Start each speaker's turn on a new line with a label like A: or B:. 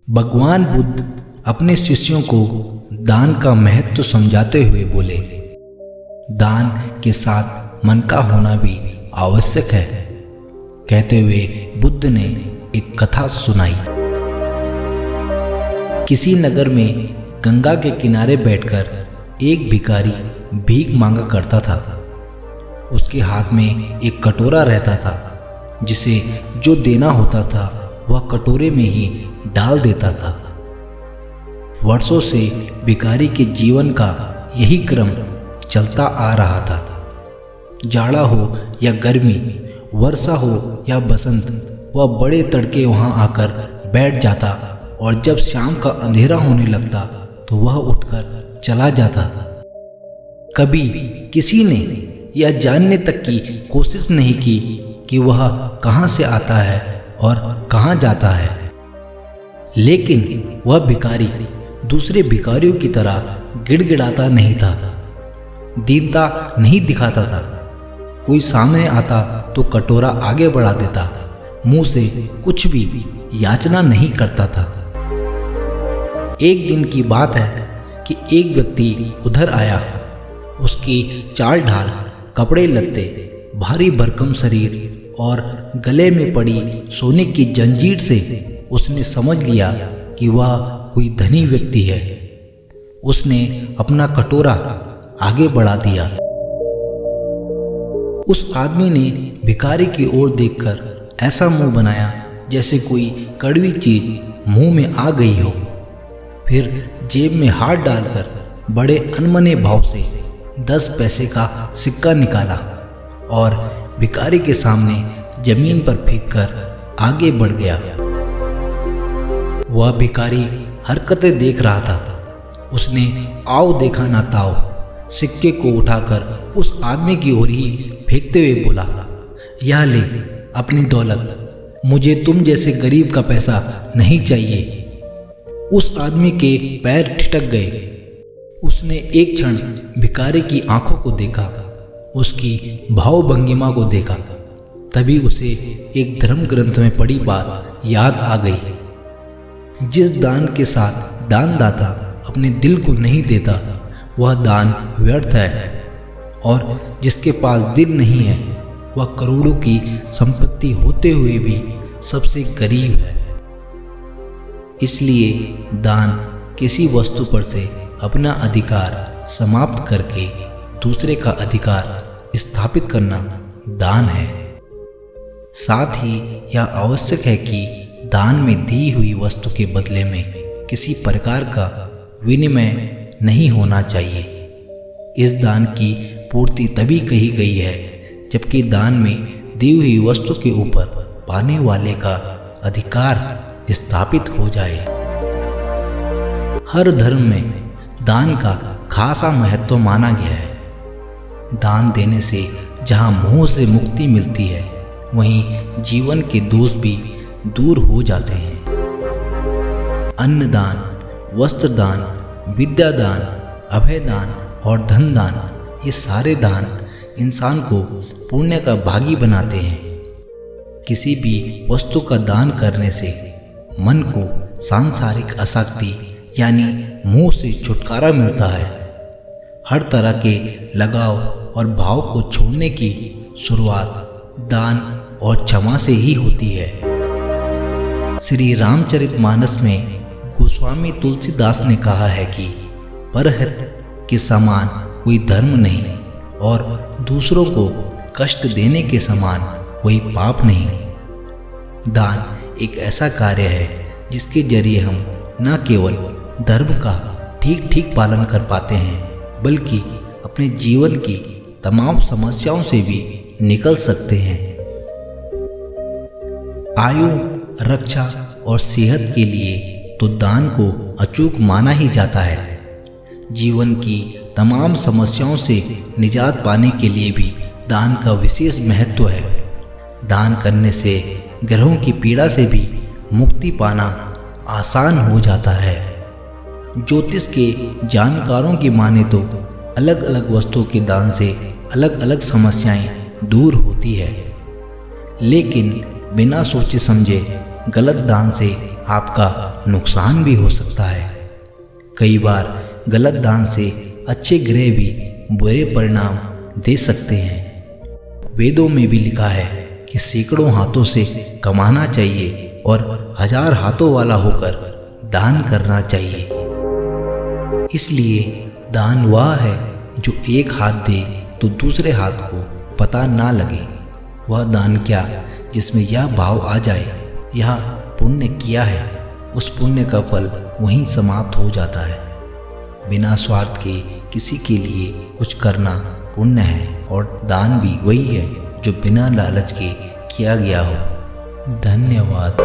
A: भगवान बुद्ध अपने शिष्यों को दान का महत्व समझाते हुए बोले, दान के साथ मन का होना भी आवश्यक है। कहते हुए बुद्ध ने एक कथा सुनाई। किसी नगर में गंगा के किनारे बैठकर एक भिखारी भीख मांगा करता था। उसके हाथ में एक कटोरा रहता था, जिसे जो देना होता था वह कटोरे में ही डाल देता था। वर्षों से भिखारी के जीवन का यही क्रम चलता आ रहा था। जाड़ा हो या गर्मी, वर्षा हो या बसंत, वह बड़े तड़के वहां आकर बैठ जाता और जब शाम का अंधेरा होने लगता तो वह उठकर चला जाता। कभी किसी ने यह जानने तक की कोशिश नहीं की कि वह कहाँ से आता है और कहाँ जाता है। लेकिन वह भिखारी दूसरे भिखारियों की तरह गिड़गिड़ाता नहीं था, दीनता नहीं दिखाता था। कोई सामने आता तो कटोरा आगे बढ़ा देता, मुंह से कुछ भी याचना नहीं करता था। एक दिन की बात है कि एक व्यक्ति उधर आया। उसकी चाल ढाल, कपड़े लत्ते, भारी भरकम शरीर और गले में पड़ी सोने की जंजीर से उसने समझ लिया कि वह कोई धनी व्यक्ति है। उसने अपना कटोरा आगे बढ़ा दिया। उस आदमी ने भिखारी की ओर देखकर ऐसा मुंह बनाया जैसे कोई कड़वी चीज मुंह में आ गई हो। फिर जेब में हाथ डालकर बड़े अनमने भाव से 10 पैसे का सिक्का निकाला और भिखारी के सामने जमीन पर फेंककर आगे बढ़ गया। वह भिखारी हरकतें देख रहा था। उसने आओ देखा ना ताओ सिक्के को उठाकर उस आदमी की ओर ही फेंकते हुए बोला, यह ले अपनी दौलत, मुझे तुम जैसे गरीब का पैसा नहीं चाहिए। उस आदमी के पैर ठिठक गए। उसने एक क्षण भिखारी की आंखों को देखा, उसकी भाव भंगिमा को देखा। तभी उसे एक धर्म ग्रंथ में पढ़ी बात याद आ गई। जिस दान के साथ दानदाता अपने दिल को नहीं देता वह दान व्यर्थ है, और जिसके पास दिल नहीं है वह करोड़ों की संपत्ति होते हुए भी सबसे गरीब है। इसलिए दान किसी वस्तु पर से अपना अधिकार समाप्त करके दूसरे का अधिकार स्थापित करना दान है। साथ ही यह आवश्यक है कि दान में दी हुई वस्तु के बदले में किसी प्रकार का विनिमय नहीं होना चाहिए। इस दान की पूर्ति तभी कही गई है जबकि दान में दी हुई वस्तु के ऊपर पाने वाले का अधिकार स्थापित हो जाए। हर धर्म में दान का खासा महत्व माना गया है। दान देने से जहाँ मोह से मुक्ति मिलती है, वहीं जीवन के दोष भी दूर हो जाते हैं। अन्नदान, वस्त्रदान, विद्यादान, अभयदान और धन दान, ये सारे दान इंसान को पुण्य का भागी बनाते हैं। किसी भी वस्तु का दान करने से मन को सांसारिक आसक्ति यानी मोह से छुटकारा मिलता है। हर तरह के लगाव और भाव को छोड़ने की शुरुआत दान और क्षमा से ही होती है। श्रीरामचरितमानस में गोस्वामी तुलसीदास ने कहा है कि परहित के समान कोई धर्म नहीं और दूसरों को कष्ट देने के समान कोई पाप नहीं। दान एक ऐसा कार्य है जिसके जरिए हम न केवल धर्म का ठीक पालन कर पाते हैं, बल्कि अपने जीवन की तमाम समस्याओं से भी निकल सकते हैं। आयु, रक्षा और सेहत के लिए तो दान को अचूक माना ही जाता है। जीवन की तमाम समस्याओं से निजात पाने के लिए भी दान का विशेष महत्व है। दान करने से ग्रहों की पीड़ा से भी मुक्ति पाना आसान हो जाता है। ज्योतिष के जानकारों की माने तो अलग अलग वस्तुओं के दान से अलग अलग समस्याएं दूर होती है, लेकिन बिना सोचे समझे गलत दान से आपका नुकसान भी हो सकता है। कई बार गलत दान से अच्छे ग्रह भी बुरे परिणाम दे सकते हैं। वेदों में भी लिखा है कि सैकड़ों हाथों से कमाना चाहिए और 1000 हाथों वाला होकर दान करना चाहिए। इसलिए दान वह है जो एक हाथ दे तो दूसरे हाथ को पता ना लगे। वह दान क्या जिसमें यह भाव आ जाए, यह पुण्य किया है, उस पुण्य का फल वहीं समाप्त हो जाता है। बिना स्वार्थ के किसी के लिए कुछ करना पुण्य है, और दान भी वही है जो बिना लालच के किया गया हो। धन्यवाद।